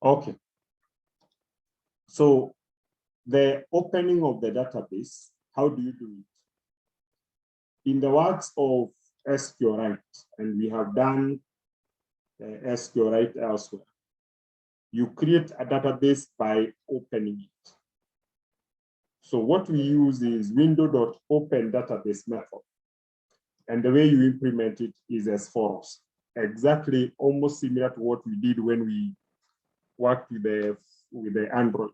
Okay. So the opening of the database, how do you do it? In the words of SQLite, and we have done SQLite elsewhere, you create a database by opening it. So what we use is window.open database method. And the way you implement it is as follows. Exactly almost similar to what we did when we worked with the Android.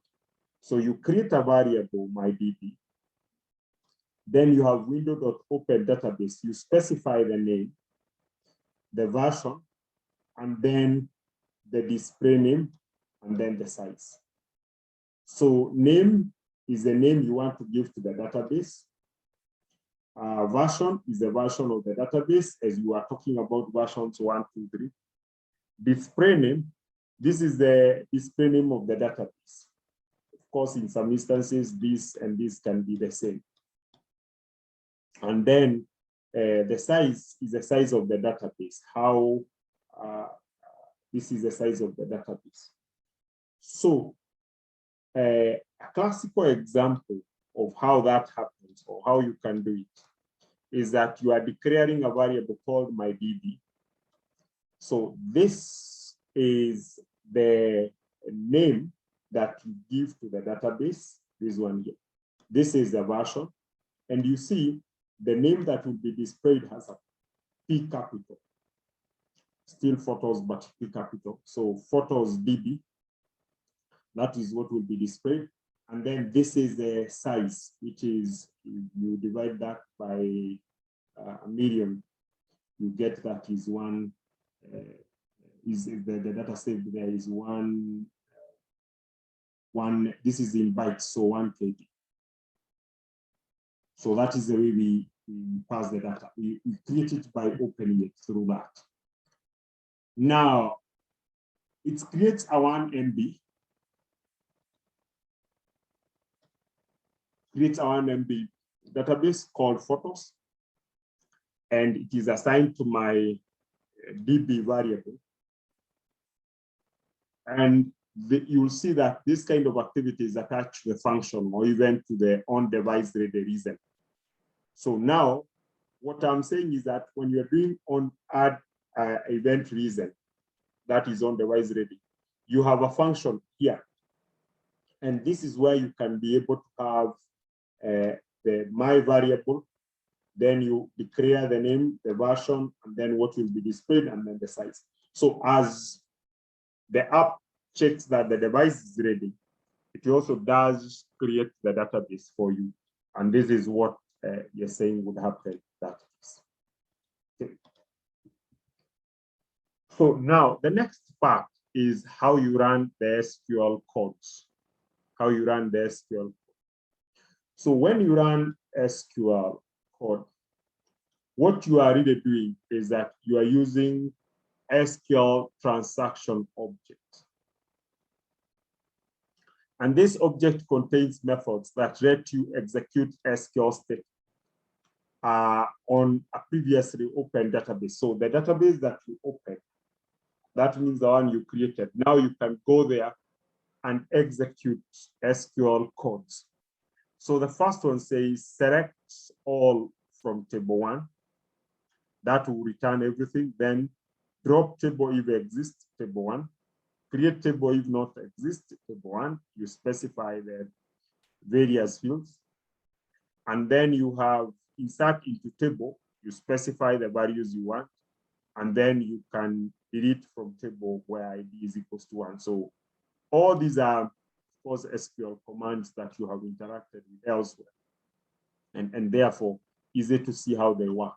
So you create a variable, mydb. Then you have window.open database. You specify the name, the version, and then the display name, and then the size. So name is the name you want to give to the database. Version is the version of the database, as you are talking about versions 1, 2, 3. Display name, this is the display name of the database. Of course, in some instances, this and this can be the same. And then the size is the size of the database. This is the size of the database. So a classical example of how that happens or how you can do it is that you are declaring a variable called mydb. So this is the name that you give to the database, this one here. This is the version. And you see the name that will be displayed has a P capital. Still photos, but P capital. So photos DB, that is what will be displayed. And then this is the size, which is, you divide that by a million, you get that is one, the data saved there is one, this is in bytes, so 1 KB. So that is the way we pass the data. We create it by opening it through that. Now, it creates a 1 MB. Creates a 1 MB database called photos. And it is assigned to my DB variable. And you'll see that this kind of activity is attached to the function or even to the on-device ready reason. So now, what I'm saying is that when you're doing on add event reason, that is on-device ready, you have a function here. And this is where you can be able to have the my variable, then you declare the name, the version, and then what will be displayed, and then the size. So as the app checks that the device is ready, it also does create the database for you. And this is what you're saying would happen. Okay. So now the next part is how you run the SQL codes. How you run the SQL code. So when you run SQL code, what you are really doing is that you are using SQL transaction object. And this object contains methods that let you execute SQL statements on a previously open database. So the database that you open, that means the one you created. Now you can go there and execute SQL codes. So the first one says select all from table 1. That will return everything. Then drop table if exists, table 1. Create table if not exists, table 1. You specify the various fields. And then you have insert into table. You specify the values you want. And then you can delete from table where ID is equals to 1. So all these are, of course, SQL commands that you have interacted with elsewhere. And therefore, easy to see how they work.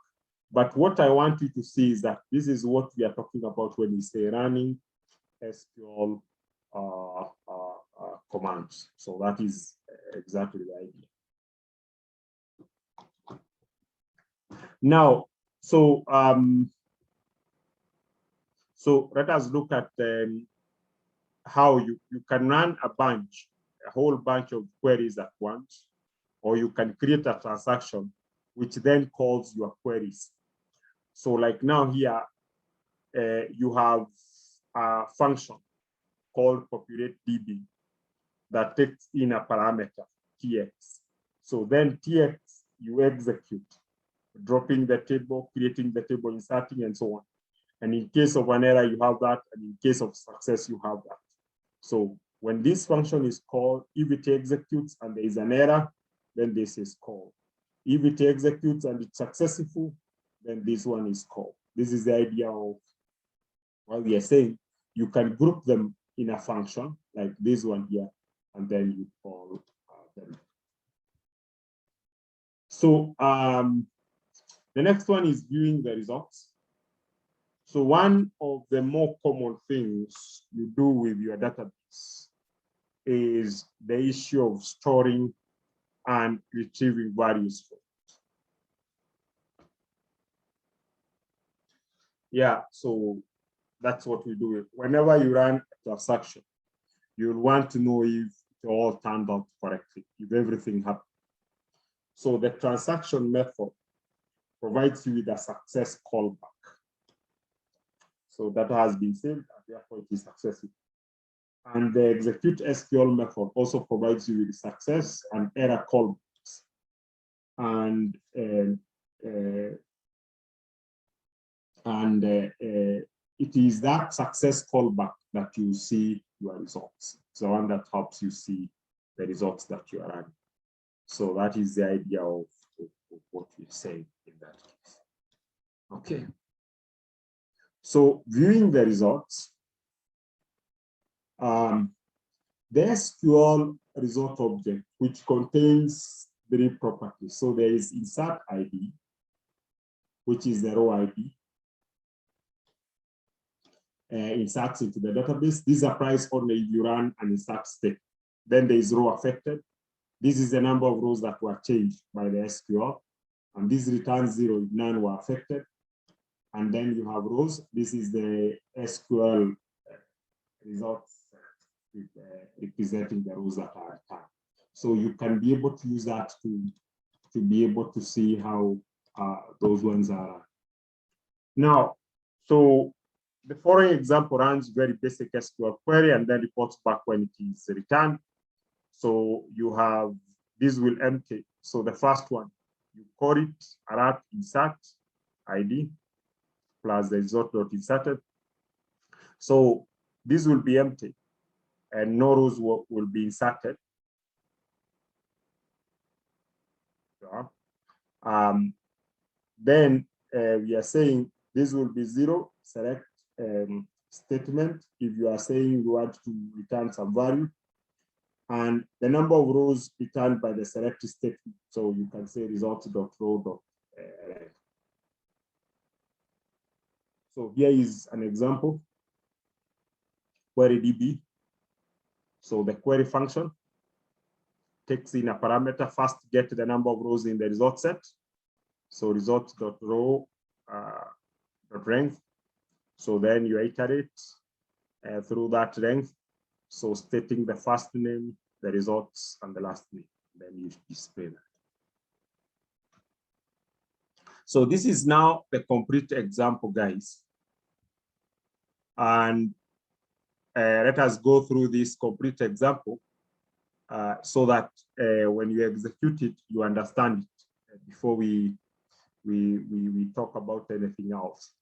But what I want you to see is that this is what we are talking about when we say running SQL commands. So that is exactly the idea. Now, so let us look at how you can run a whole bunch of queries at once, or you can create a transaction which then calls your queries. So like now here, you have a function called populate DB that takes in a parameter, TX. So then TX, you execute, dropping the table, creating the table, inserting, and so on. And in case of an error, you have that. And in case of success, you have that. So when this function is called, if it executes and there is an error, then this is called. If it executes and it's successful, then this one is called. This is the idea of what we are saying. You can group them in a function like this one here, and then you call them. So the next one is viewing the results. So one of the more common things you do with your database is the issue of storing and retrieving values from it. Yeah, so that's what we do. Whenever you run a transaction, you'll want to know if it all turned out correctly, if everything happened. So the transaction method provides you with a success callback. So that has been saved, and therefore it is successful. And the execute SQL method also provides you with success and error callbacks. And it is that success callback that you see your results. It's the one that helps you see the results that you are running. So that is the idea of what we're saying in that case. Okay. So viewing the results, the SQL result object, which contains 3 properties. So there is insert ID, which is the row ID, inserts into the database. This applies only if you run an insert step. Then there is row affected. This is the number of rows that were changed by the SQL. And this returns 0 if none were affected. And then you have rows. This is the SQL results representing the rows that are returned. So you can be able to use that to be able to see how those ones are. Now, so the following example runs very basic SQL query and then reports back when it is returned. So you have, this will empty. So the first one, you call it alert insert ID plus the result.inserted. So this will be empty and no rows will be inserted. Then we are saying this will be 0, select statement if you are saying you want to return some value, and the number of rows returned by the select statement. So you can say results.row. So here is an example, query DB. So the query function takes in a parameter, first get the number of rows in the result set. So results.row length. So then you iterate through that length. So stating the first name, the results, and the last name. Then you display that. So this is now the complete example, guys. And let us go through this complete example so that when you execute it, you understand it before we talk about anything else.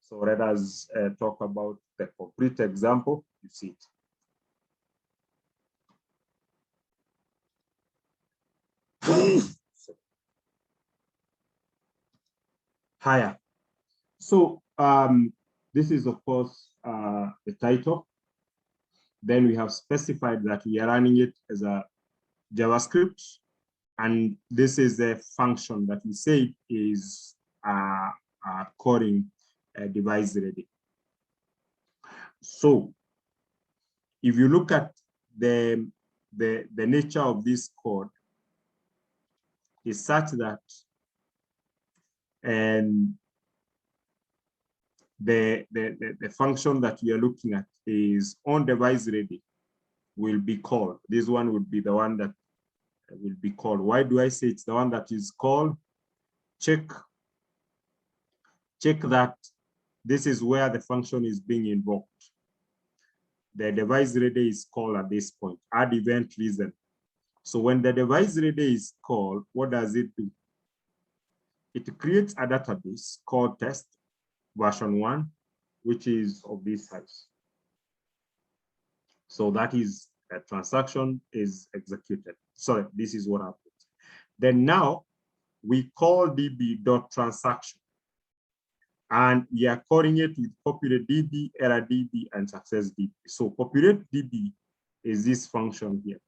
So let us talk about the complete example. You see it. Higher. So this is, of course, the title. Then we have specified that we are running it as a JavaScript. And this is the function that we say is calling device ready. So if you look at the nature of this code, is such that and the function that we are looking at is on device ready will be called. This one would be the one that will be called. Why do I say it's the one that is called? Check that this is where the function is being invoked. the device ready is called at this point, add event reason. So when the device ready is called, what does it do? It creates a database called test version 1, which is of this size. So that is a transaction is executed. Sorry, this is what happens. Then now we call db.transaction, and we are calling it with populate db, error db, and success db. So populate db is this function here.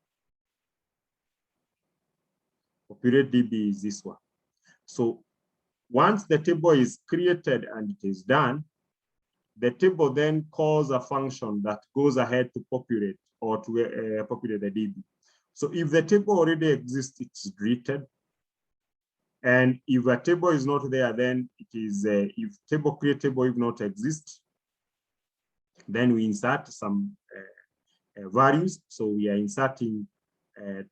Populate db is this one. So once the table is created and it is done, the table then calls a function that goes ahead to populate or to populate the DB. So if the table already exists, it's greeted. And if a table is not there, then it is, if table create table if not exist, then we insert some values. So we are inserting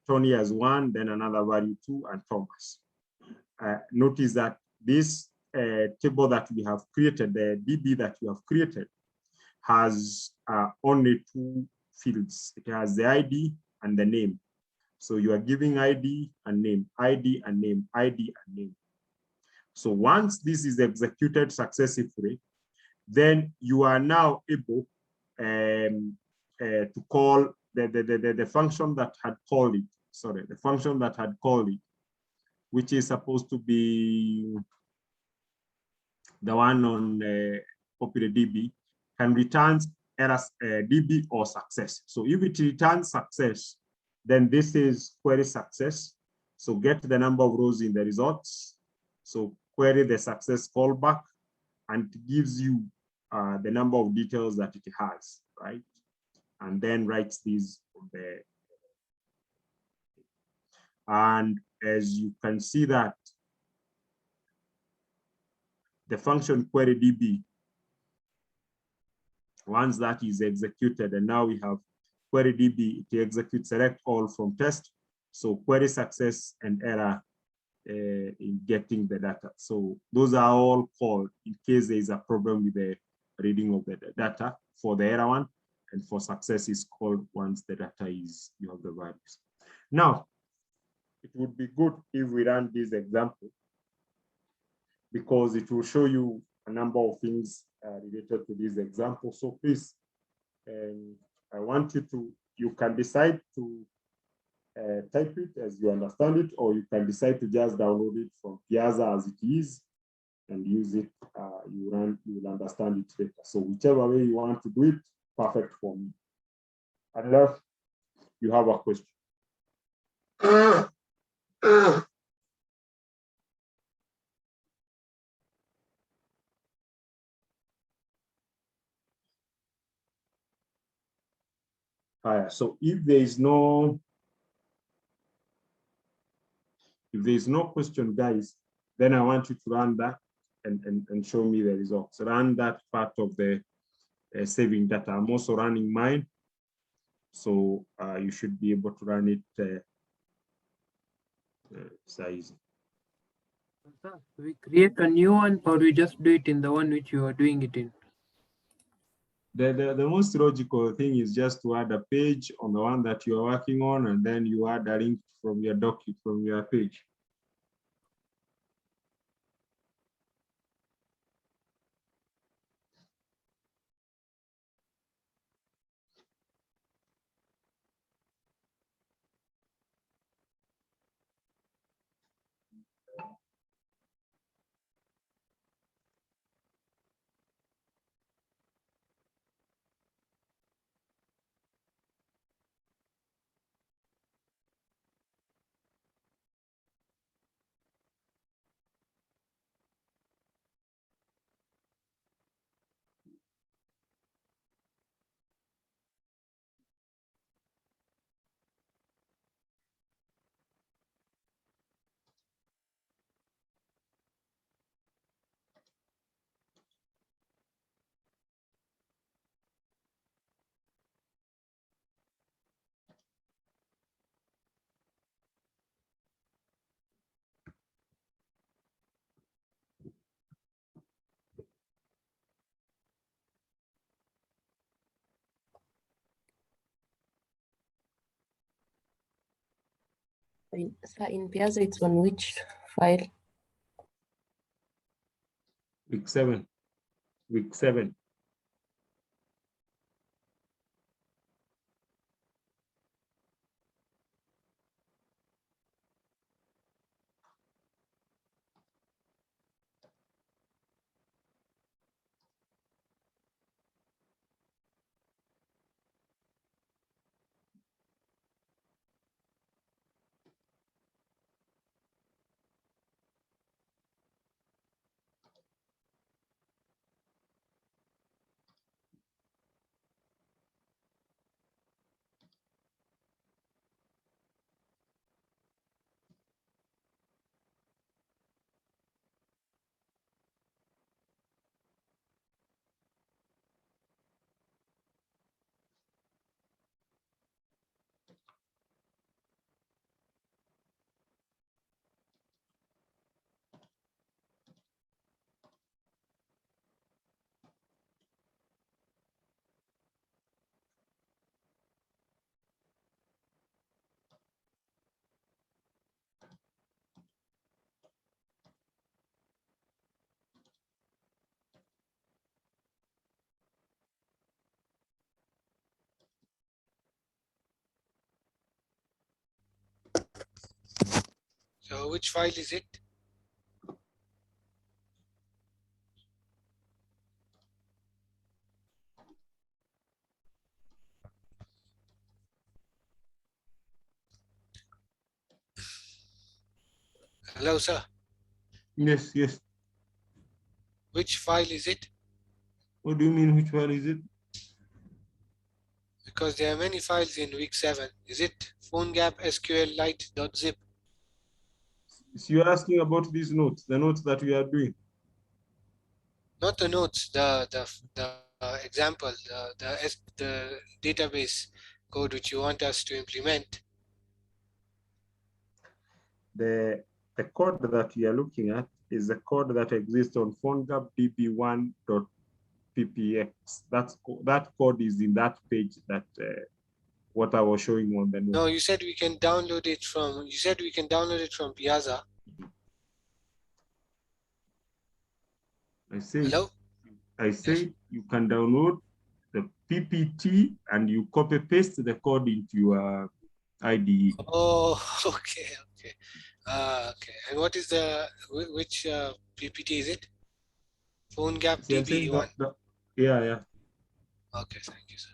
Tony as 1, then another value 2, and Thomas. Notice that this table that we have created, the DB that we have created, has only 2 fields. It has the ID and the name. So you are giving ID and name, ID and name, ID and name. So once this is executed successfully, then you are now able to call the function that had called it, sorry, the function that had called it, which is supposed to be the one on popular DB, can return error DB or success. So if it returns success, then this is query success. So get the number of rows in the results. So query the success callback, and it gives you the number of details that it has, right? And then writes these on the, and as you can see that the function query DB, once that is executed, and now we have query DB, it executes select all from test. So query success and error in getting the data. So those are all called in case there is a problem with the reading of the data for the error one, and for success is called once the data is, you have the values. Now, it would be good if we run this example, because it will show you a number of things related to this example. So please, I want you to, you can decide to type it as you understand it, or you can decide to just download it from Piazza as it is and use it. You will understand it later. So whichever way you want to do it, perfect for me. Unless you have a question. So if there is no question, guys, then I want you to run that and show me the results. Run that part of the saving data. I'm also running mine, so you should be able to run it size. We create a new one, or we just do it in the one which you are doing it in? The most logical thing is just to add a page on the one that you are working on, and then you add a link from your document, from your page. In Piazza, it's on which file? Week 7. Week 7. So which file is it? Hello, sir. Yes, yes. Which file is it? What do you mean, which one is it? Because there are many files in week 7. Is it PhoneGap SQLite.zip? So you're asking about these notes, the notes that we are doing. Not the notes, the example, the database code which you want us to implement. The code that we are looking at is the code that exists on PhoneGap db1.ppx. That code is in that page that what I was showing on the note. No, you said we can download it from. You said we can download it from Piazza. Hello. I say you can download the PPT and you copy paste the code into your IDE. Oh, okay, okay, okay. And what is the which PPT is it? PhoneGap See, I'm saying DB1. yeah. Okay, thank you, sir.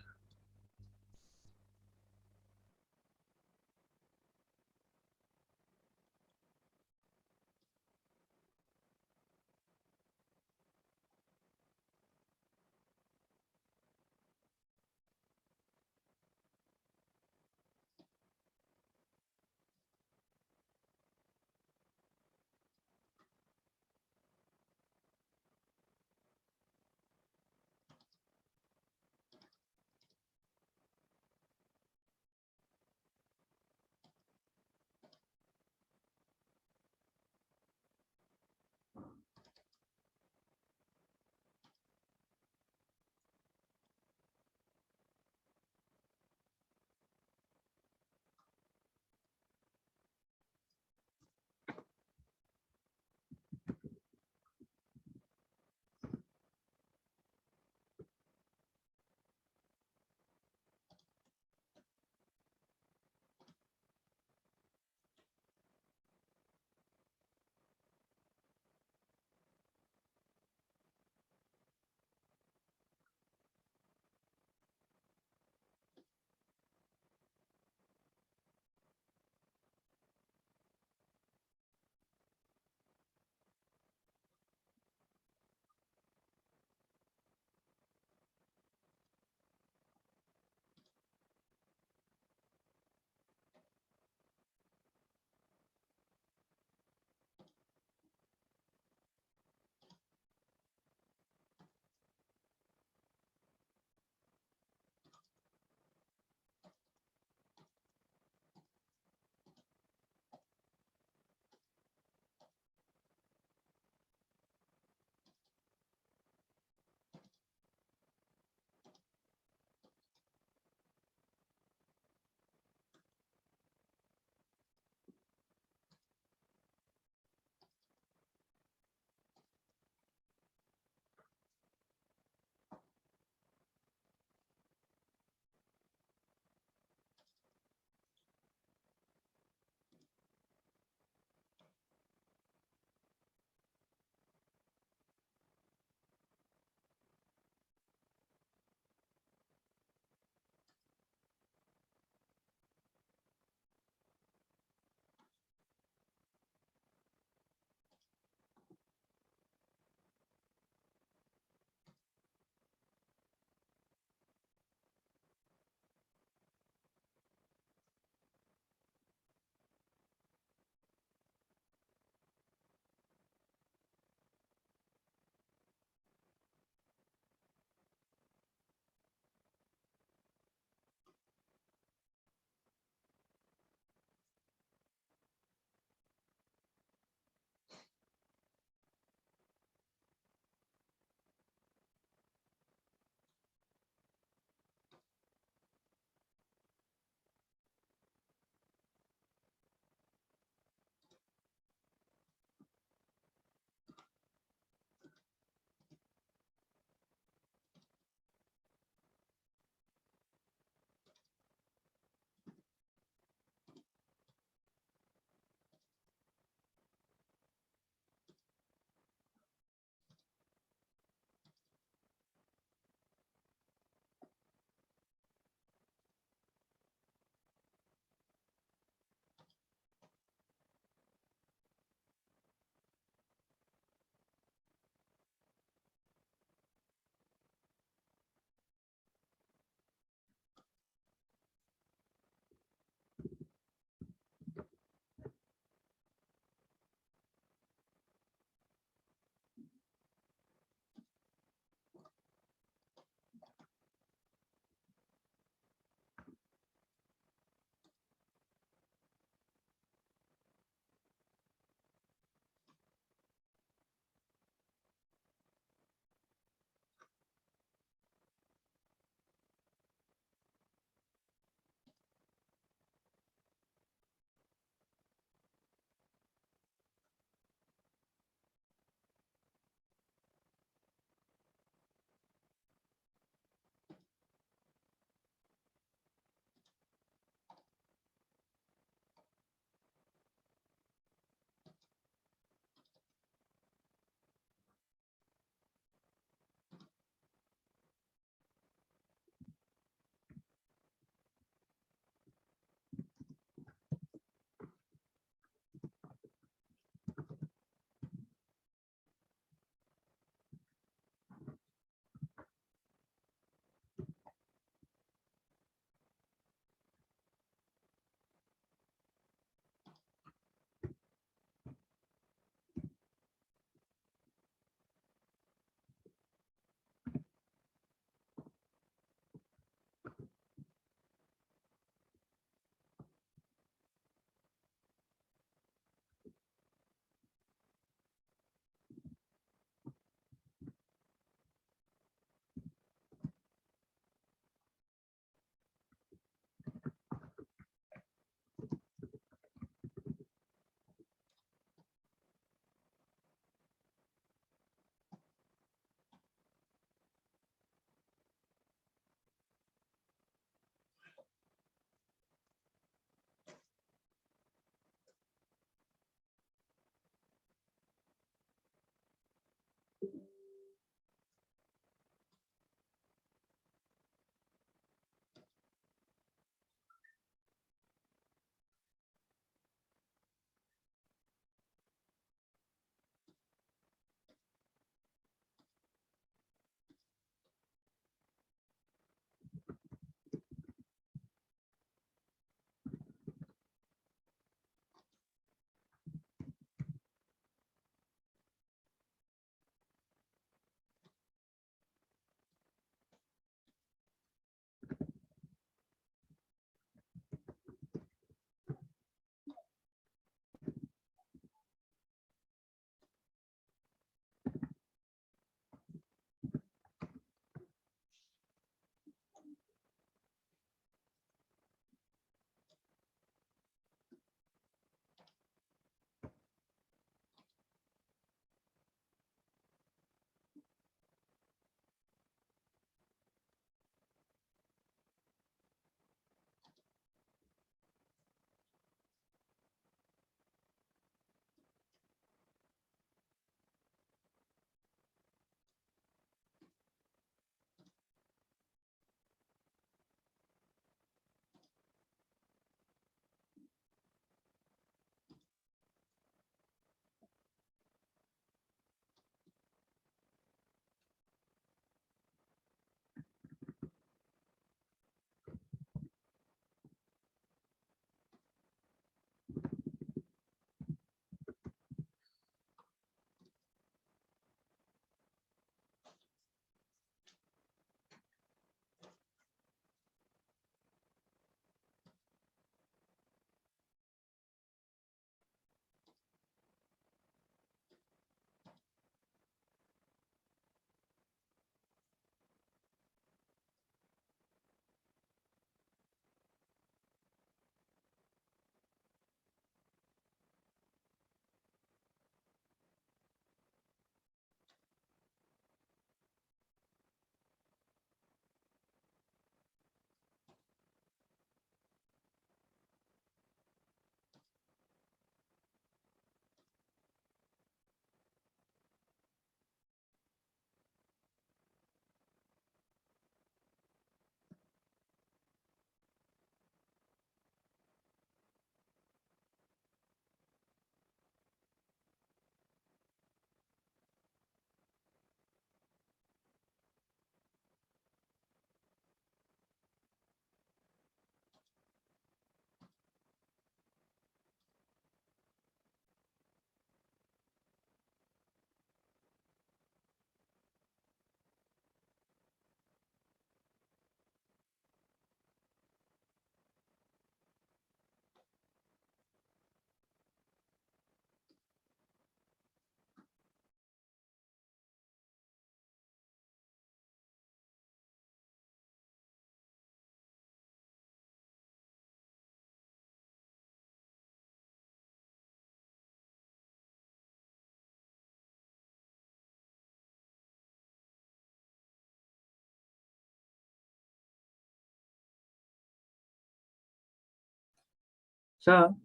So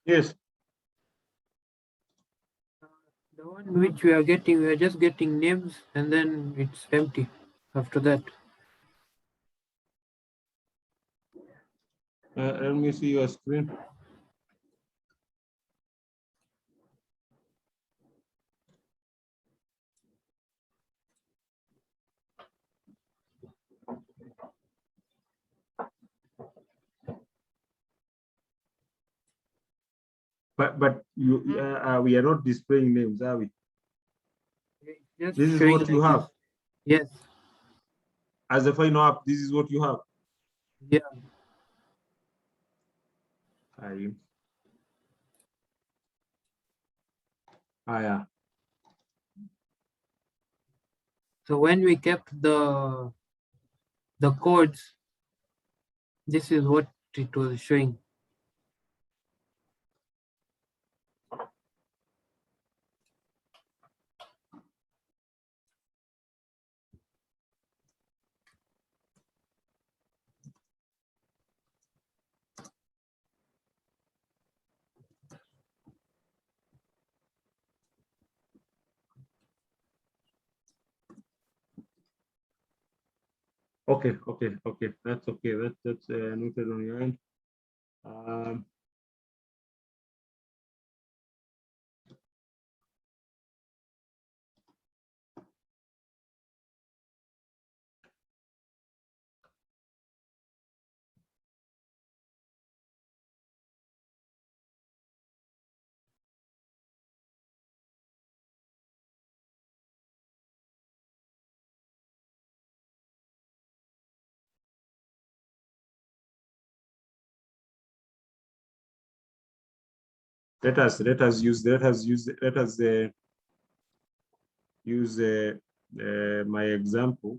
Yes. the one which we are just getting names and then it's empty after that. Let me see your screen. But we are not displaying names, are we? Just This is showing what you like have. this. Yes. As a final app, this is what you have. Yeah. Yeah. So when we kept the codes, this is what it was showing. Okay. That's okay. That's noted on your end. Let us use my example.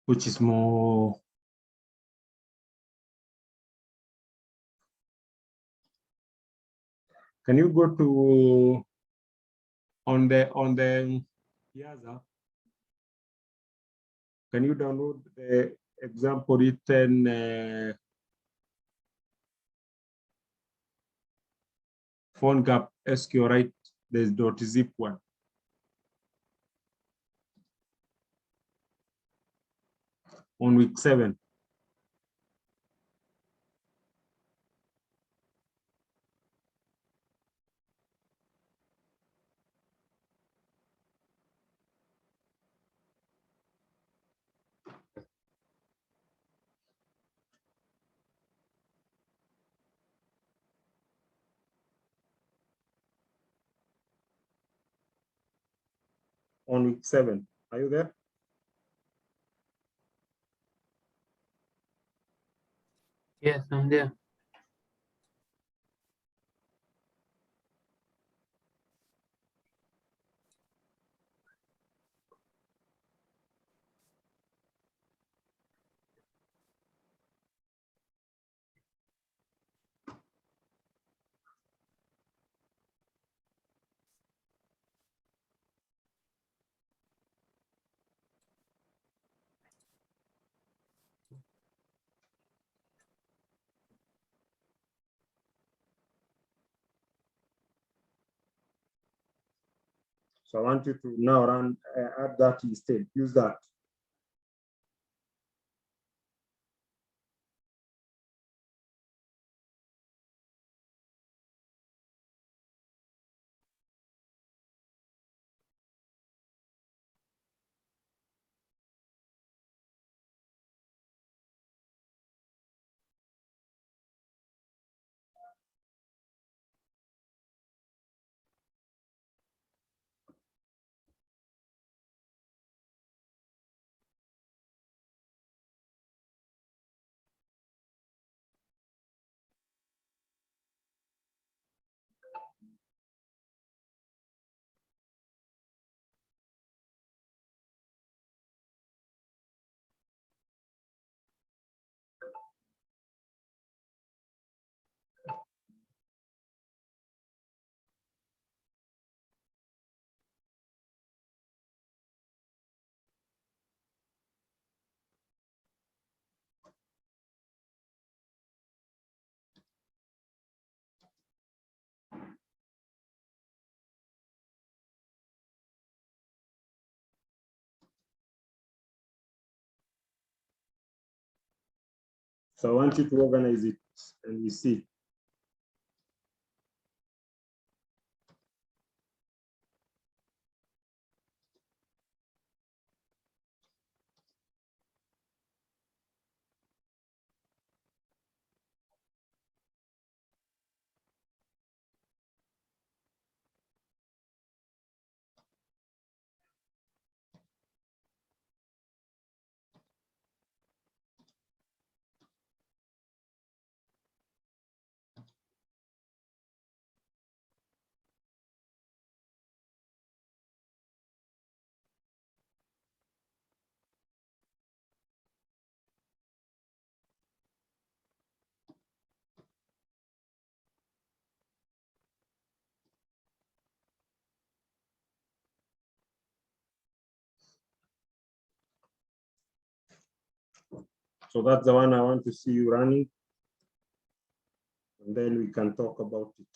Which is more. Can you go to on the Piazza? Can you download the example written PhoneGap SQLite? There's .zip one. On week 7. On week 7. Are you there? Yes, I'm there. So I want you to now run add that instead. Use that. So I want you to organize it and we see. So that's the one I want to see you running. And then we can talk about it.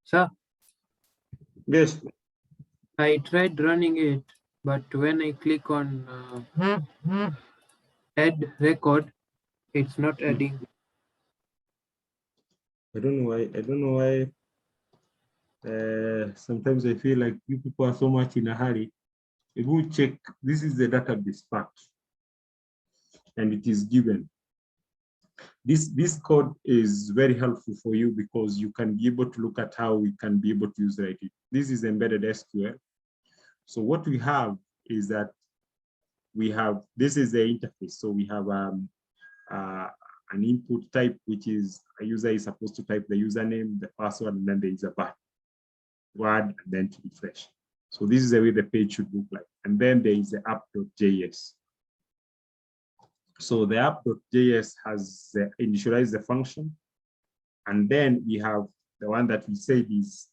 Sir, Yes. I tried running it, but when I click on add record, it's not adding. I don't know why. I don't know why. Sometimes I feel like you people are so much in a hurry. If we check, this is the database fact, and it is given. This code is very helpful for you because you can be able to look at how we can be able to use it. This is embedded SQL. So what we have is that this is the interface. So we have an input type, which is a user is supposed to type the username, the password, and then there is a word, and then to refresh. So this is the way the page should look like. And then there is the app.js. So the app.js has initialized the function. And then we have the one that we said is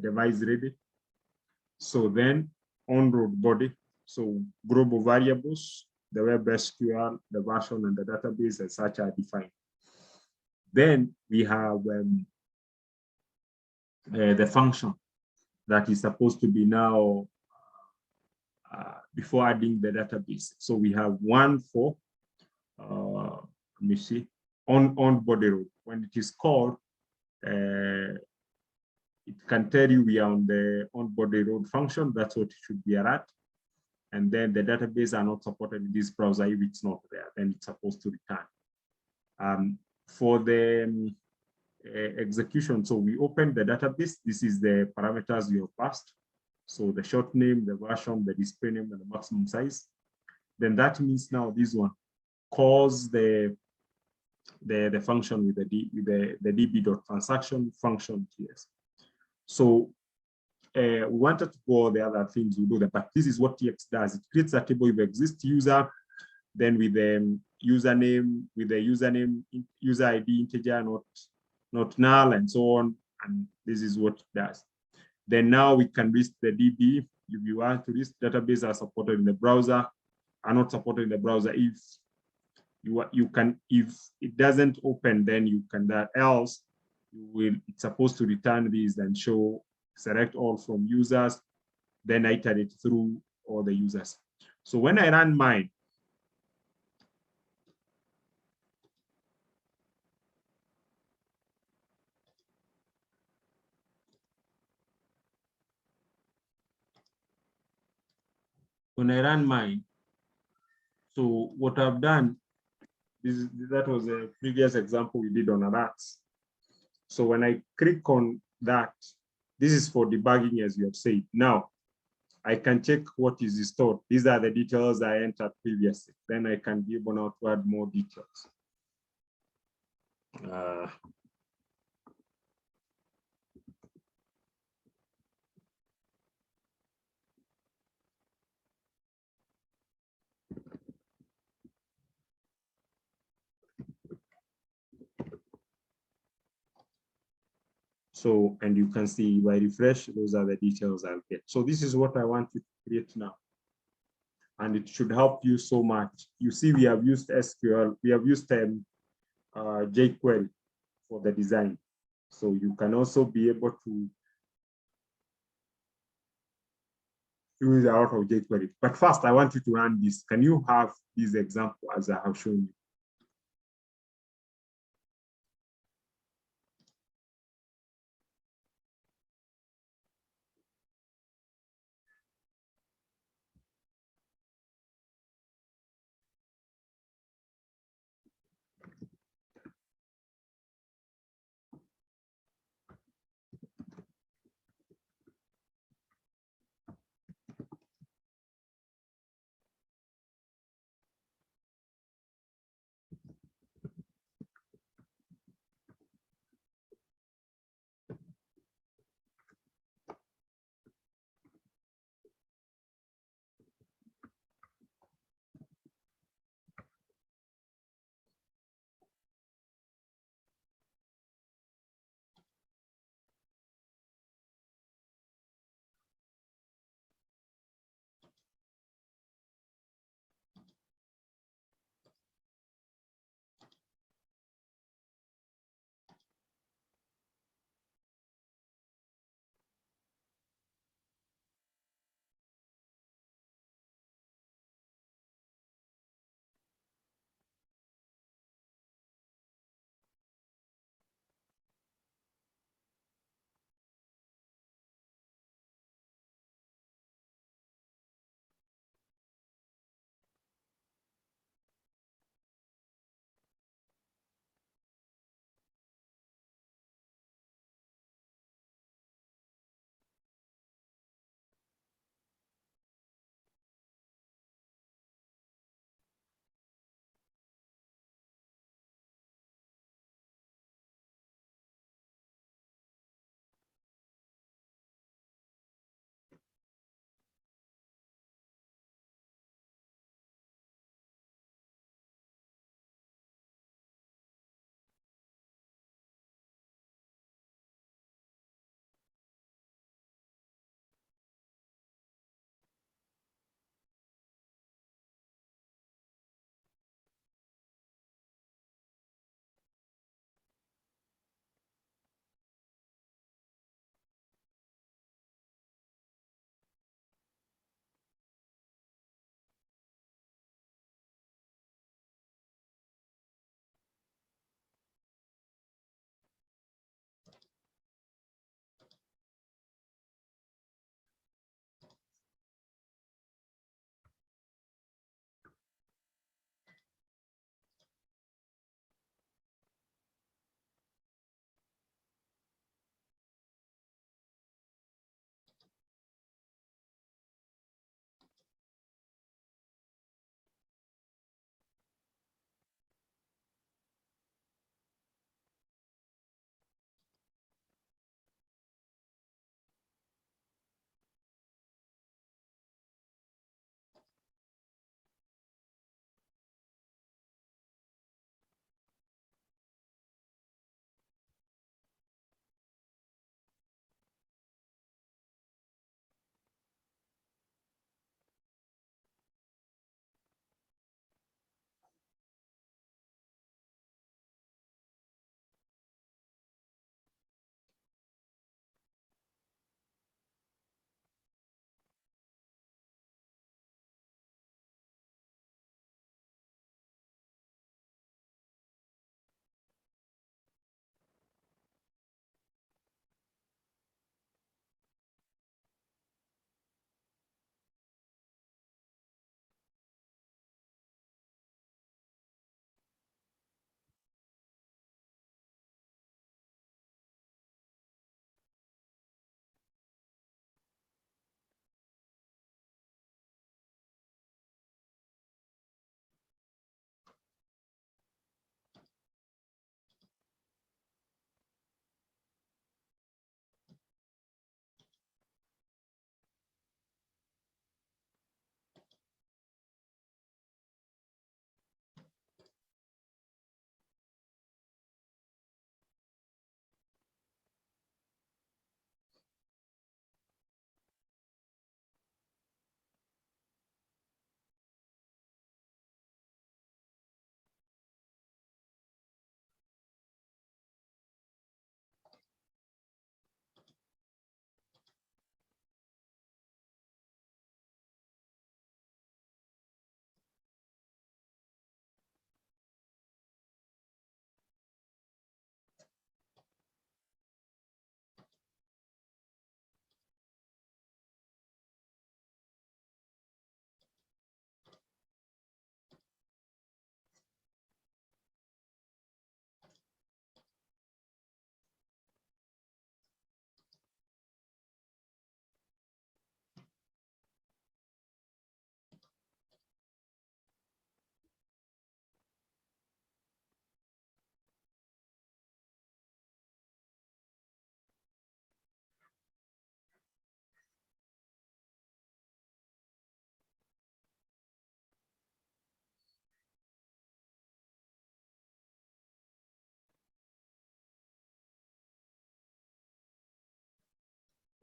device ready. So then on-road body, so global variables, the web SQL, the version, and the database as such are defined. Then we have the function that is supposed to be now before adding the database. So we have one for, let me see, on body road. When it is called, it can tell you we are on the on body road function. That's what it should be at. And then the database are not supported in this browser. If it's not there, then it's supposed to return. For the execution, so we open the database. This is the parameters we have passed. So the short name, the version, the display name, and the maximum size. Then that means now this one calls the function with the db.transaction function TX. So we wanted to go the other things we do that, but this is what TX does. It creates a table with exists user, then with the username, user ID integer, not null, and so on. And this is what it does. Then now we can list the DB. If you want to list databases are supported in the browser, are not supported in the browser. If if it doesn't open, then you can else it's supposed to return these and show select all from users, then iterate through all the users. So when I run mine, so what I've done is that was a previous example we did on alerts. So when I click on that, this is for debugging, as you have said. Now, I can check what is stored. These are the details I entered previously. Then I can be able now to add more details. So, and you can see if I refresh, those are the details I'll get. So this is what I want to create now. And it should help you so much. You see, we have used SQL, we have used jQuery for the design. So you can also be able to use out of jQuery. But first, I want you to run this. Can you have this example as I have shown you?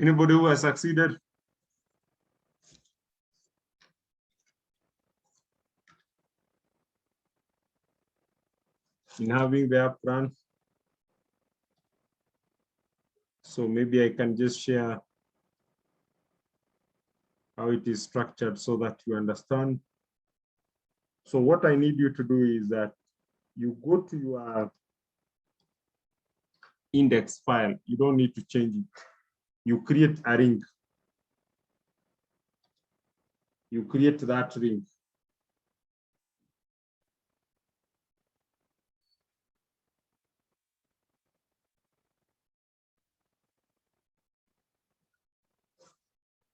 Anybody who has succeeded? In having the app run? So maybe I can just share how it is structured so that you understand. So what I need you to do is that you go to your index file. You don't need to change it. You create a ring. You create that ring.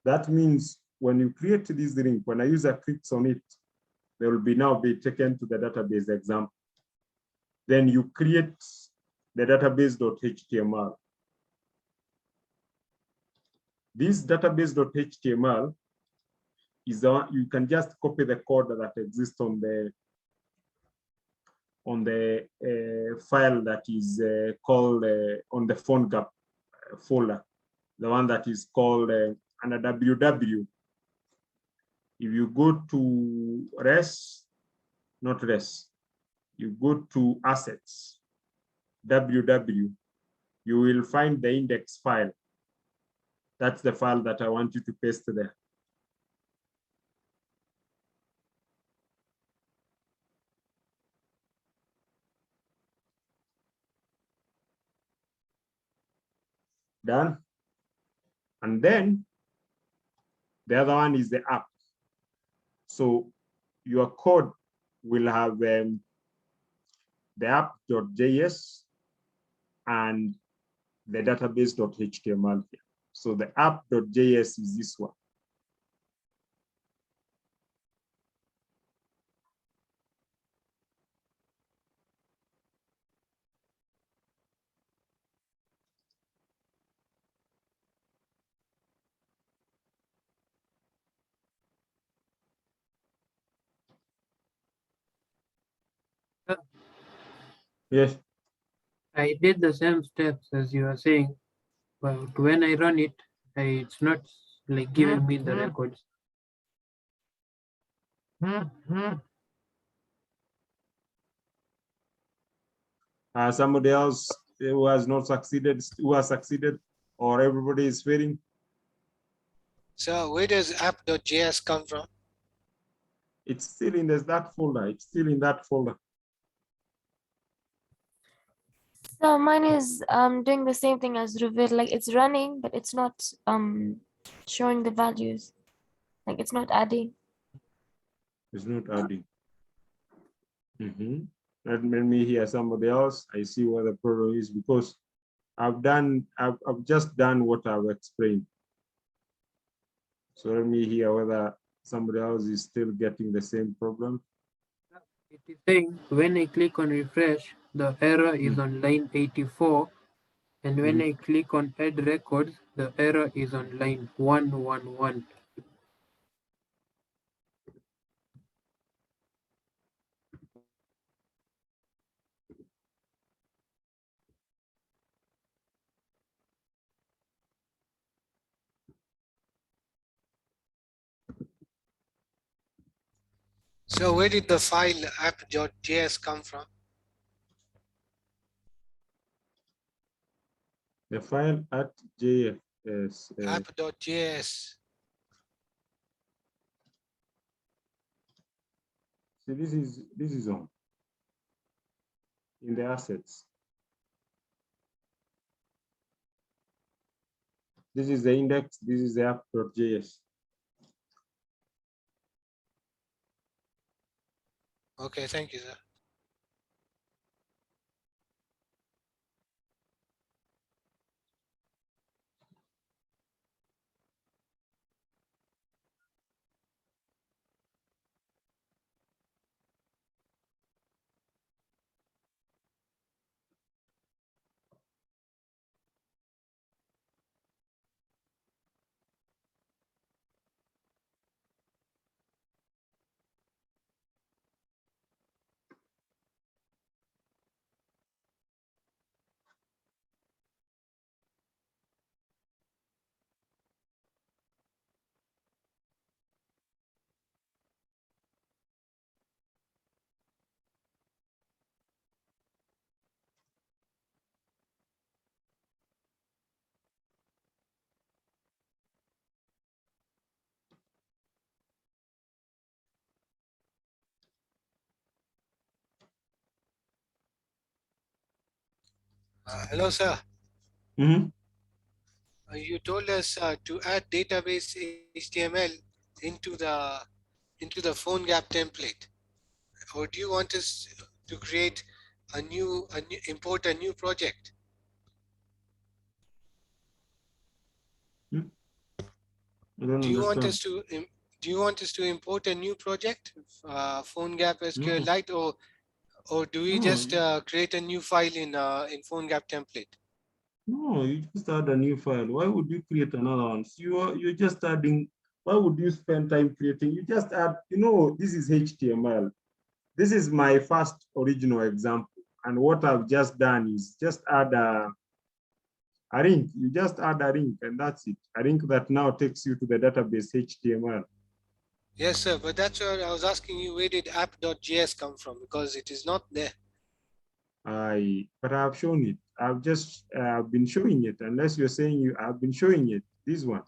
That means when you create this ring, when a user clicks on it, they will now be taken to the database example. Then you create the database.html. This database.html is you can just copy the code that exists on the file that is called on the PhoneGap folder, the one that is called under www. If you go to not res, you go to assets, www, you will find the index file. That's the file that I want you to paste there. Done. And then the other one is the app. So your code will have the app.js and the database.html here. So the app.js is this one. Yes. I did the same steps as you are saying, but when I run it, it's not like giving me the records. Somebody else who has not succeeded, who has succeeded, or everybody is failing? So where does app.js come from? It's still in that folder. It's still in that folder. So mine is doing the same thing as Revit, like it's running, but it's not showing the values. Like it's not adding. It's not adding. Let me hear somebody else. I see what the problem is because I've just done what I've explained. So let me hear whether somebody else is still getting the same problem. It is saying when I click on refresh, the error is on line 84. And when I click on add records, the error is on line 111. So where did the file app.js come from? The file at JS. App.js. See, this is on in the assets. This is the index. This is the app.js. Okay, thank you, sir. Hello, sir. Mhm. You told us to add database HTML into the phone gap template. Or do you want us to create import a new project? I don't Do you want understand. us to do you want us to import a new project, phone gap No, SQLite, or do we no, just create a new file in phone gap template? no, you just add a new file. Why would you create another one? So you're just adding, why would you spend time creating? You just add, this is HTML. This is my first original example. And what I've just done is just add a link. You just add a link and that's it. A link that now takes you to the database HTML. Yes, sir. But that's where I was asking you, where did app.js come from? Because it is not there. But I've shown it. I've been showing it. Unless you're saying I've been showing it. This one.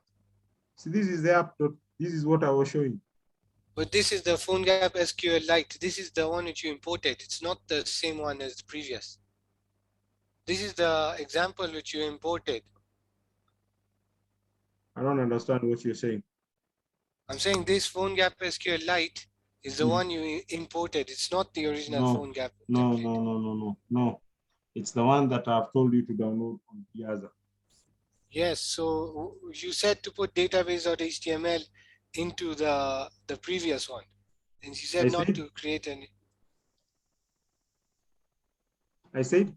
So this is the app. This is what I was showing. But this is the PhoneGap SQLite. This is the one which you imported. It's not the same one as the previous. This is the example which you imported. I don't understand what you're saying. I'm saying this PhoneGap SQLite is the one you imported. It's not the original No, PhoneGap no, template. no, no, no, no, no. It's the one that I've told you to download on Piazza. Yes, so you said to put database.html into the previous one. And you said not to create any. I said,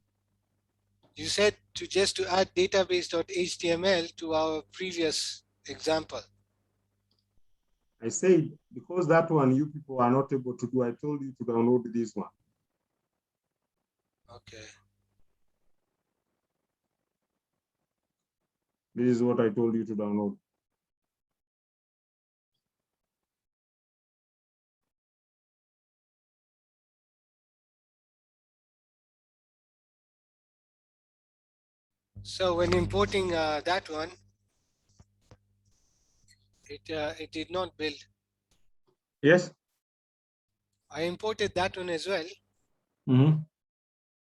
You said to add database.html to our previous example. I said, because that one you people are not able to do, I told you to download this one. Okay. This is what I told you to download. So when importing that one, it did not build. Yes? I imported that one as well,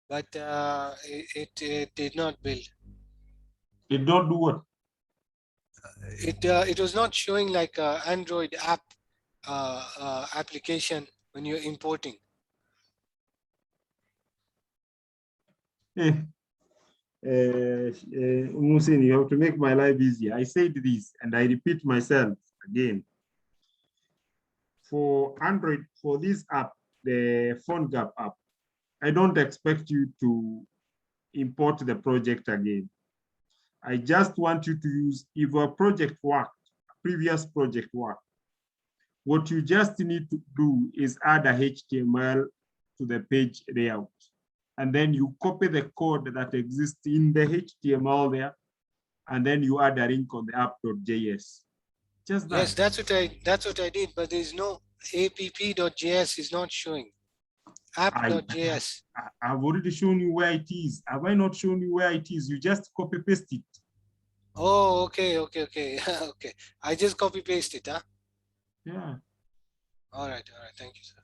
but it did not build. Did not do what? It was not showing like a Android app application when you're importing. Musin, you have to make my life easy. I said this and I repeat myself again. For Android, for this app, the PhoneGap app, I don't expect you to import the project again. I just want you to use, if a project worked, a previous project worked, what you just need to do is add a HTML to the page layout. And then you copy the code that exists in the HTML there, and then you add a link on the app.js. Just that. Yes, that's what I did, but there's no app.js is not showing. App.js. I've already shown you where it is. Have I not shown you where it is? You just copy paste it. Oh, okay. Okay. I just copy paste it, huh? Yeah. All right. Thank you, sir.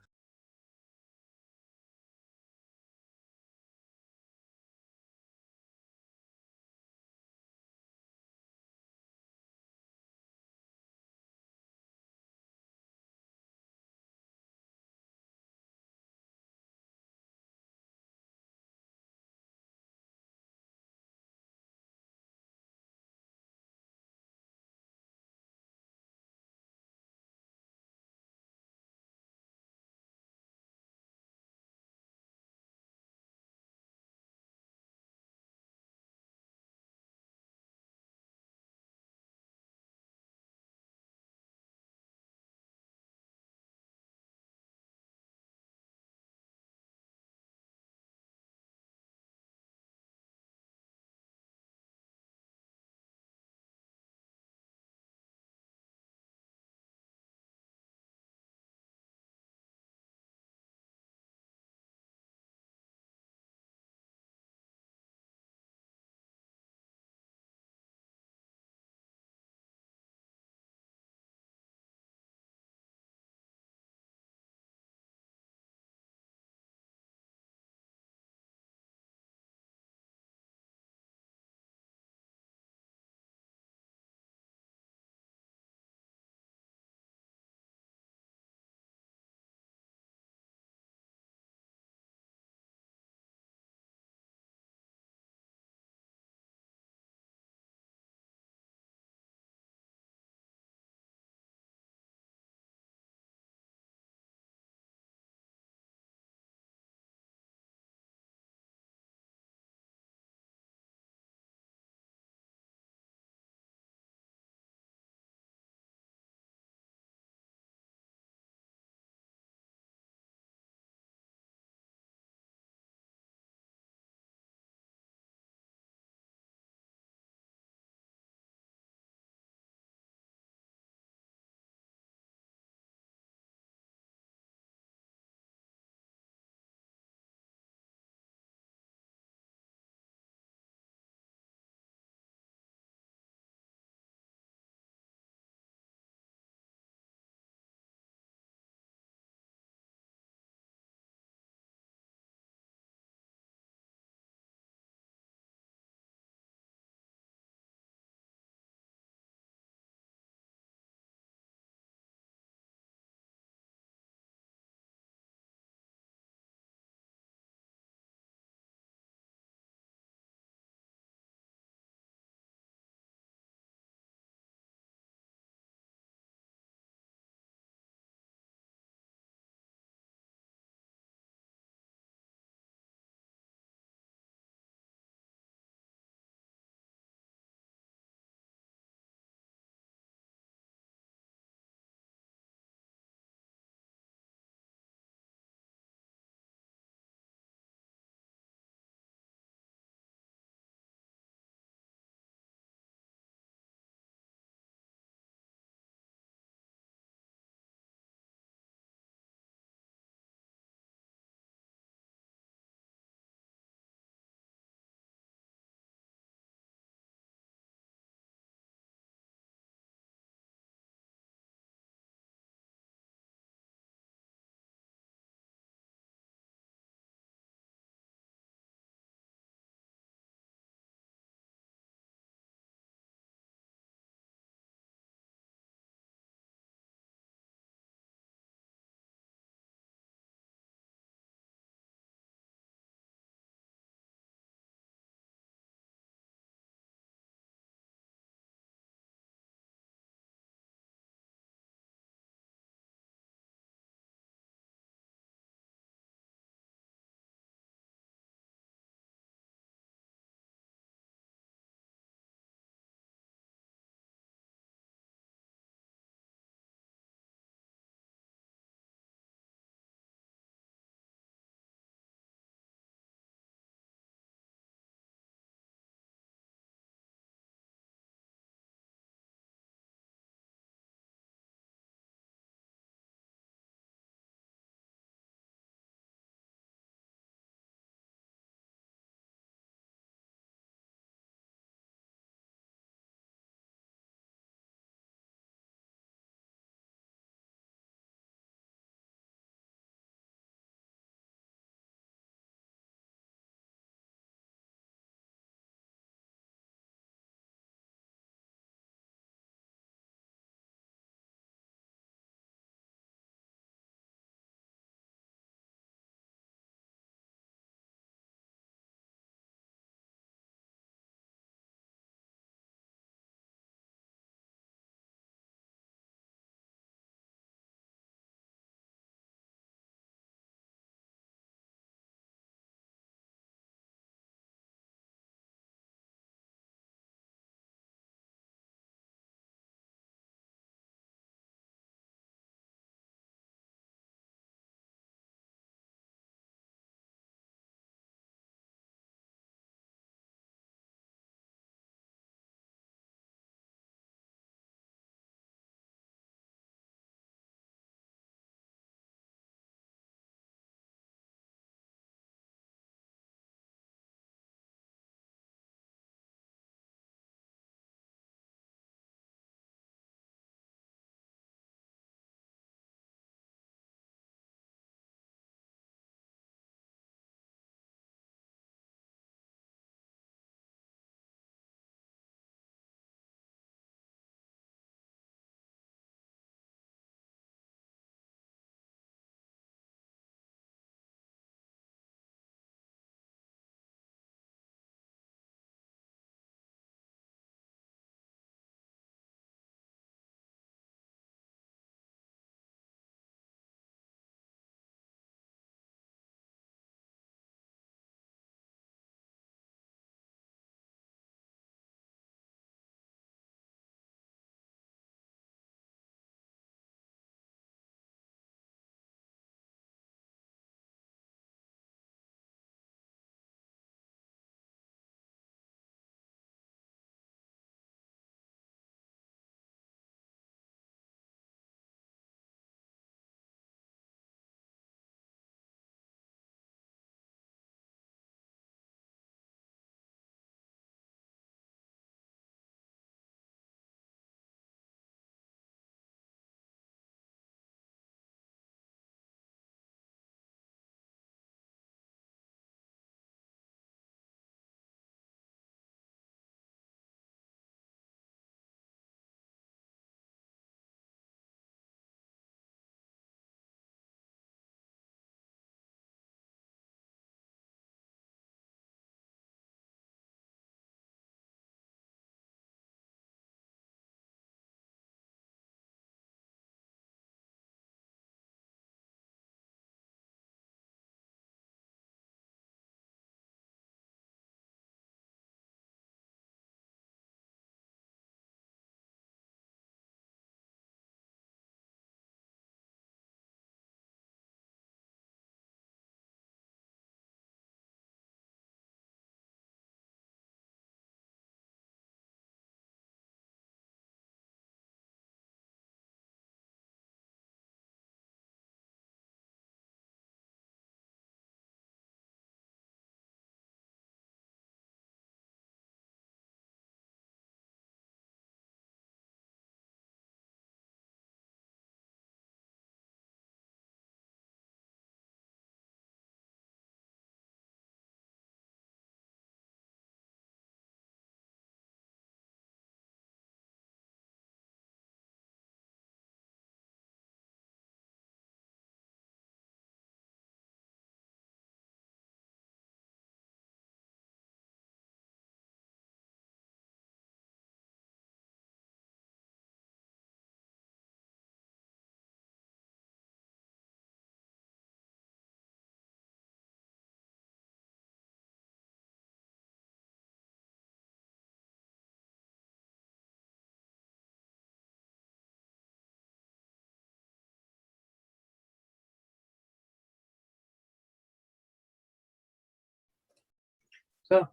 So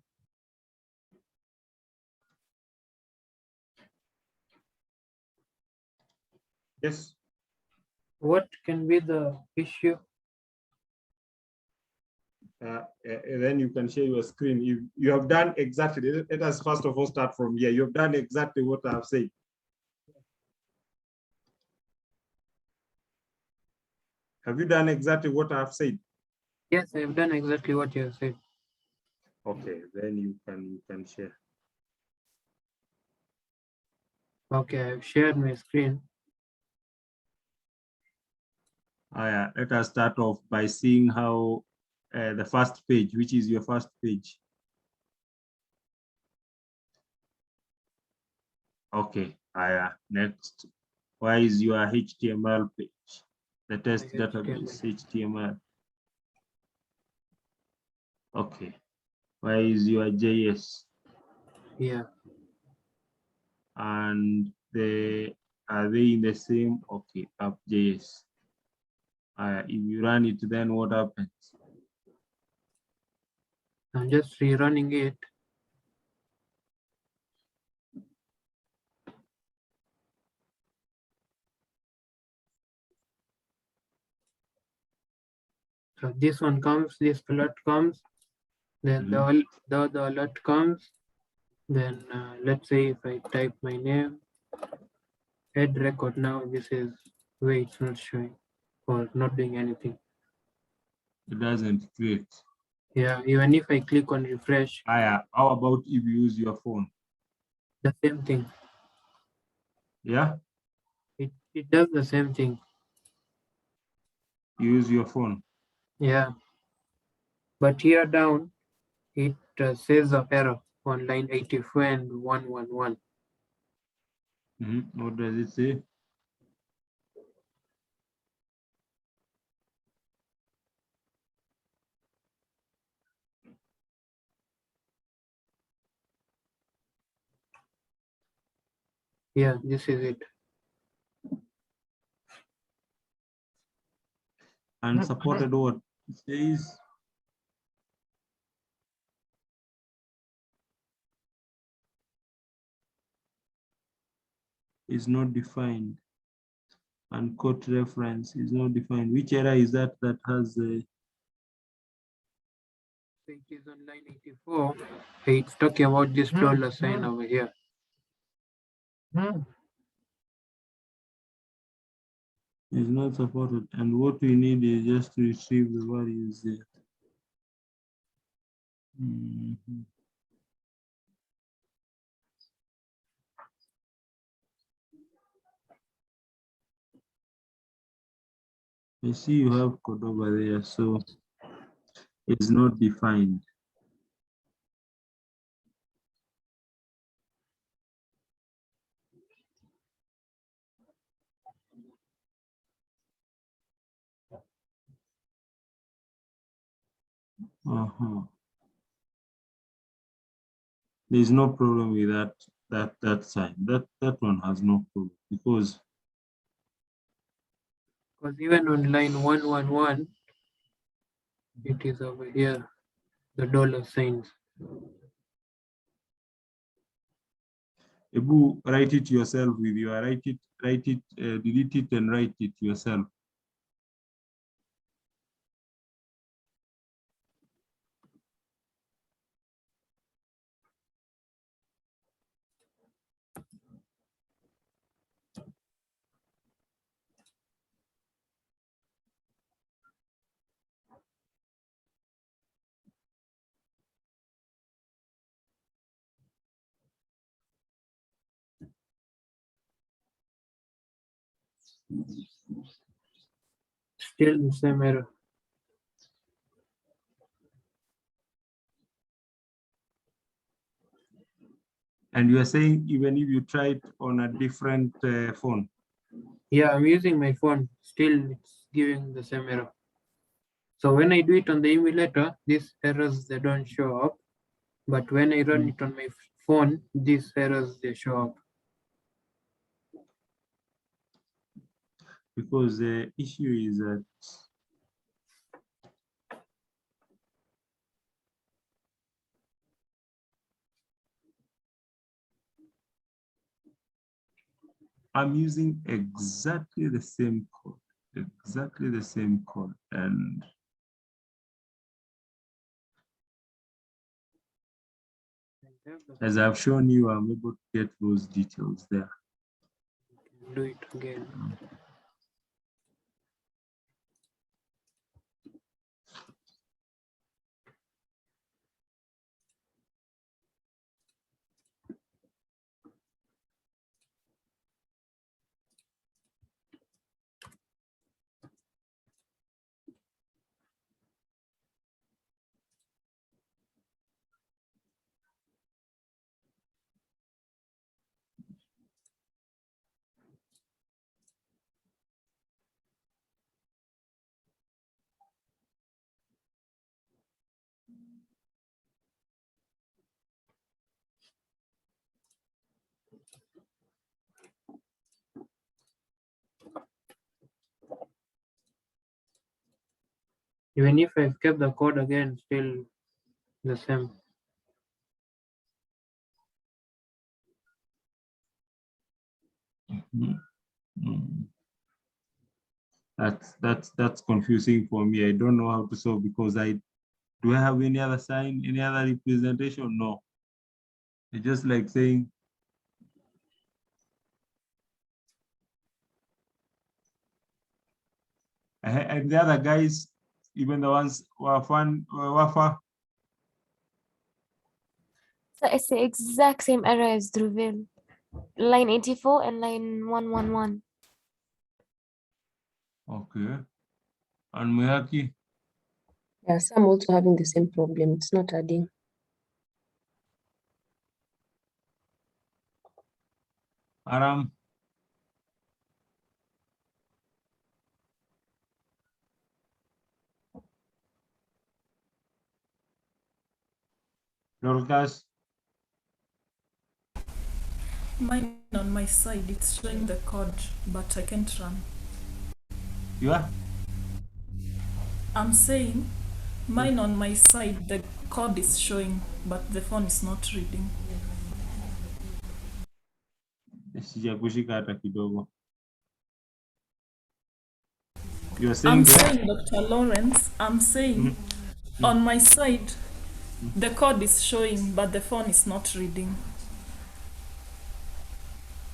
Yes. what can be the issue? Then you can share your screen. You have done exactly, let us first of all start from here. You've done exactly what I have said. Have you done exactly what I have said? Yes, I have done exactly what you have said. Okay, then you can share. Okay, I've shared my screen. Let us start off by seeing how the first page, which is your first page. Okay, next. Why is your HTML page? The test My database, HTML. Okay. Why is your JS? Yeah, And are they in the same? Okay, app.js. If you run it, then what happens? I'm just rerunning it. So this one comes, this alert comes, then the other alert comes. Then let's say if I type my name, add record now, this is where it's not showing or not doing anything. It doesn't create. Yeah, even if I click on refresh, How about if you use your phone? the same thing. Yeah, It does the same thing. you use your phone. Yeah. But here down, it says the error on line 84 and 111. What does it say? Yeah, this is it. Unsupported what? It says is not defined. And quote reference is not defined. Which error is that has a It is on line 84. It's talking about this dollar sign over here. is not supported, and what we need is just to retrieve the values there. I see you have code over there, so it's not defined. There's no problem with that sign. That one has no problem because even on line 111, it is over here, the dollar signs. Ebu, write it yourself with your delete it and write it yourself. Still the same error. And you are saying even if you try it on a different phone. Yeah, I'm using my phone. Still, it's giving the same error. So when I do it on the emulator, these errors, they don't show up. But when I run it on my phone, these errors, they show up. Because the issue is that I'm using exactly the same code, and as I've shown you, I'm able to get those details there. Do it again. Even if I kept the code again, still the same. That's confusing for me. I don't know how to solve, because do I have any other sign, any other representation? No. It's just like saying and the other guys, even the ones who are fun, were far. So it's the exact same error as Druville. Line 84 and line 111. Okay. And Muyaki, Yeah, some also having the same problem. It's not adding. Aram, Dorcas, Mine on my side, it's showing the code, but I can't run. you are? I'm saying mine on my side, the code is showing, but the phone is not reading. Sijakushika hata kidogo. You're I'm saying saying, Dr. Lawrence, I'm saying on my side, the code is showing, but the phone is not reading.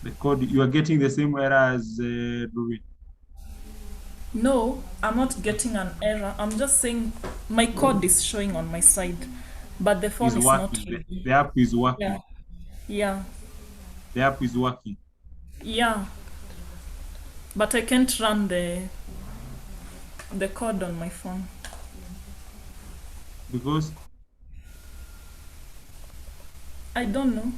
the code, you are getting the same error as Ruby. No, I'm not getting an error. I'm just saying my code is showing on my side, but the phone is not Working. reading. The app is working. Yeah. Yeah. The app is working. Yeah. But I can't run the code on my phone. Because I don't know.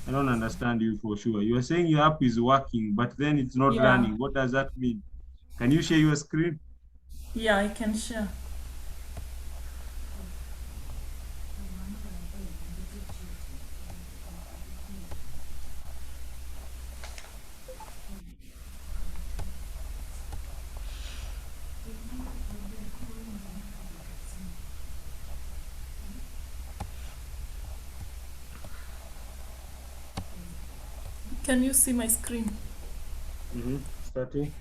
I don't understand you for sure. You are saying your app is working, but then it's not Yeah. running. What does that mean? Can you share your screen? Yeah, I can share. Can you see my screen? Starting.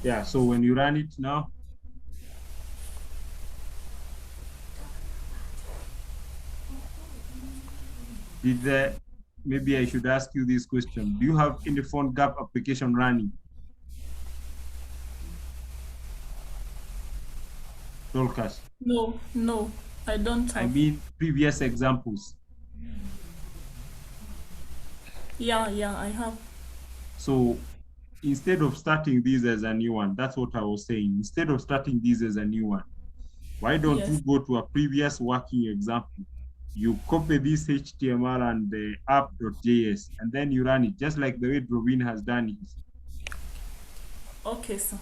Yeah, so when you run it now, maybe I should ask you this question. Do you have any phone gap application running? Dolcas. No, I don't have. I mean, previous examples. Yeah, I have. So instead of starting this as a new one, that's what I was saying. Instead of starting this as a new one, why don't you go to a previous working example? You copy this HTML and the app.js, and then you run it, just like the way Drovin has done it. Okay, sir.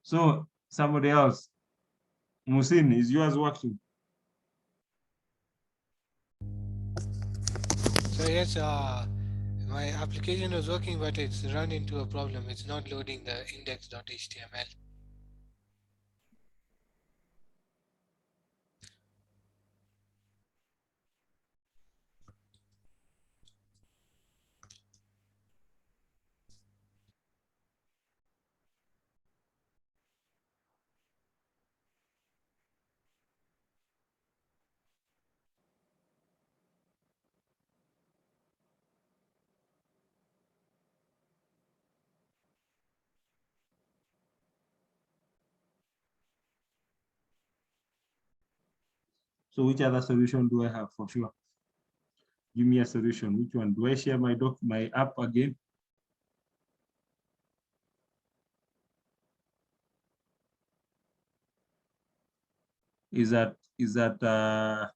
So somebody else, Musin, is yours working? So yes, my application was working, but it's run into a problem. It's not loading the index.html. So which other solution do I have for sure? Give me a solution. Which one? Do I share my app again? Is that a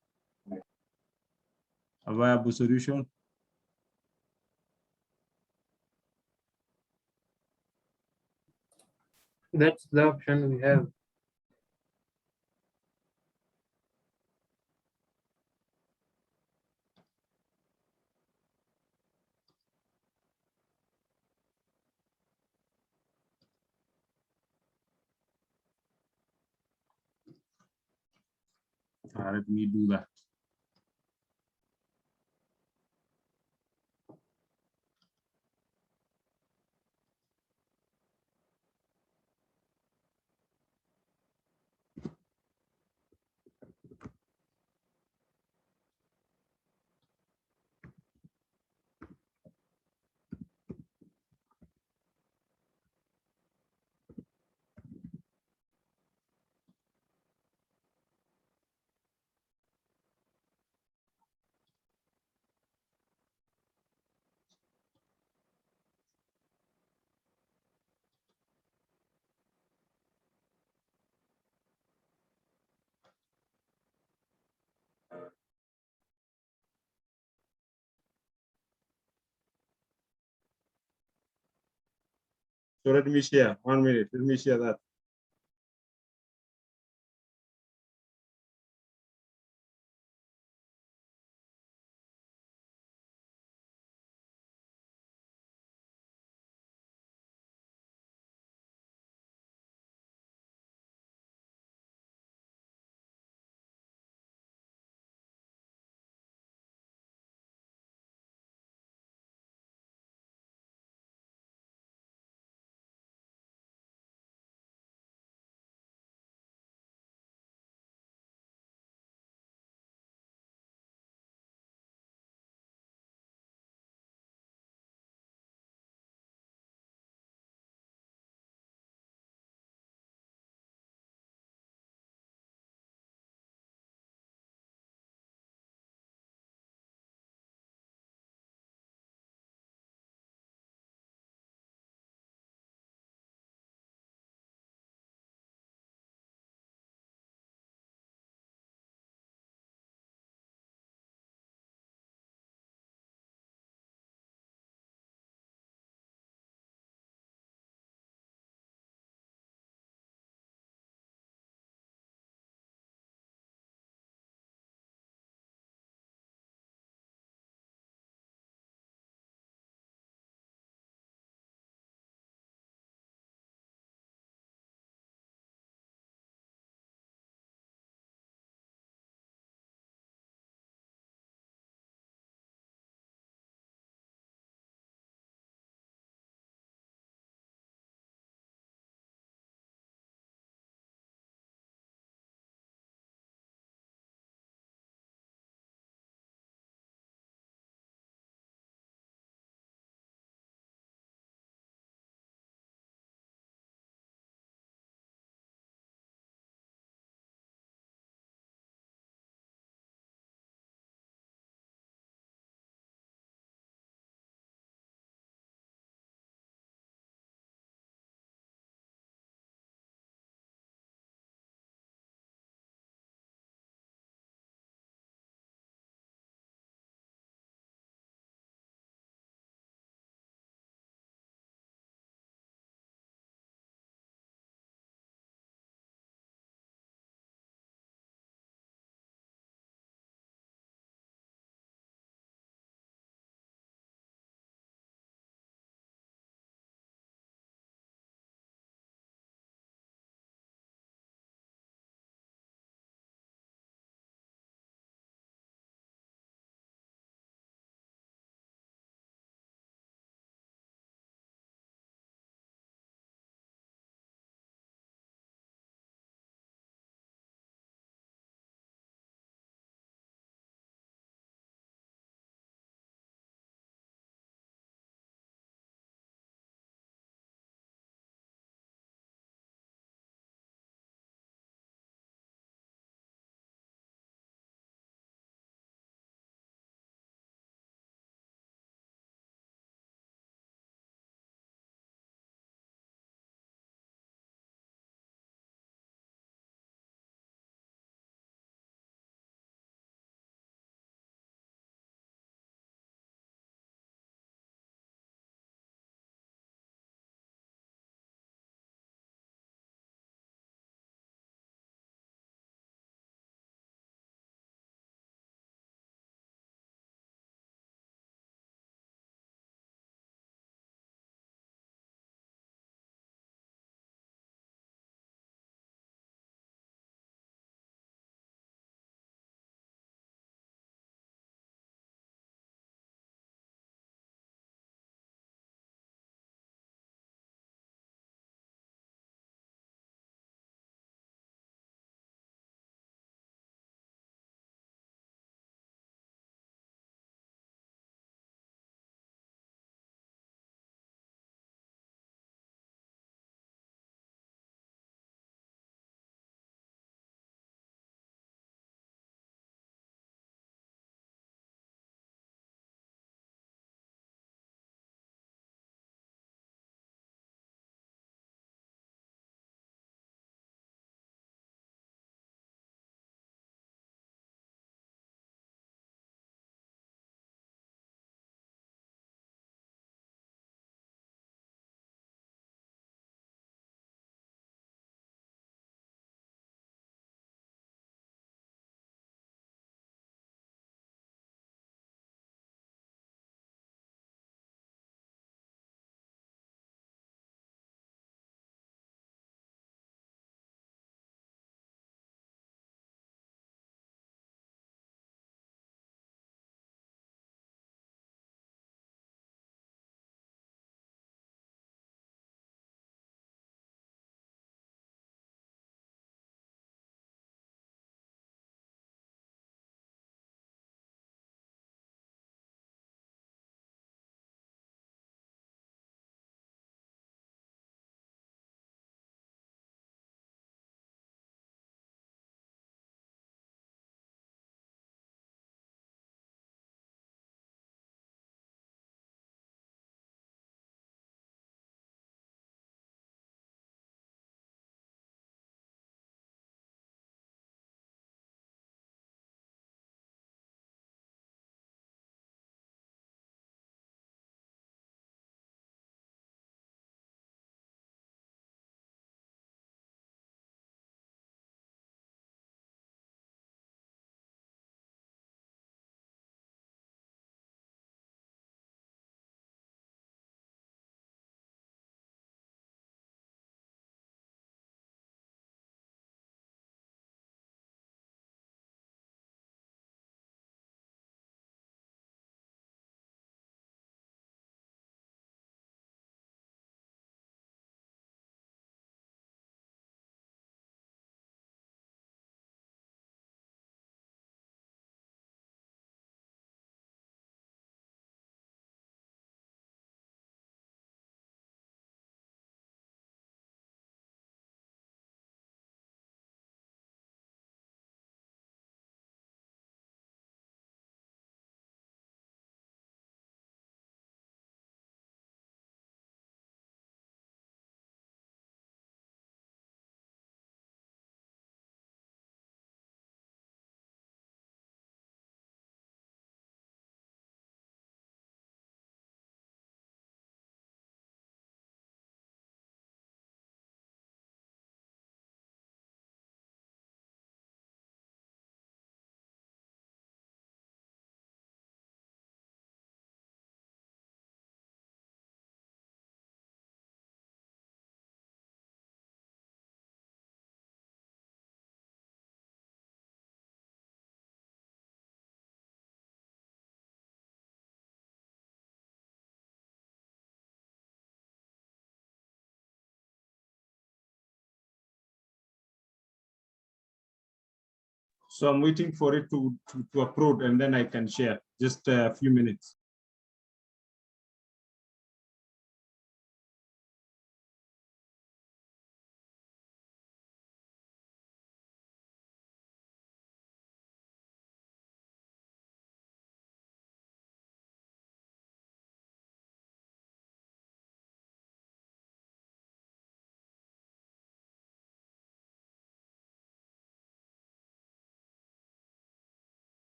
viable solution? That's the option we have. Let me do that. So let me share. 1 minute. Let me share that. So I'm waiting for it to upload, and then I can share. Just a few minutes.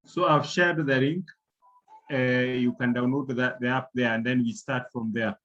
So I've shared the link. You can download the app there, and then we start from there.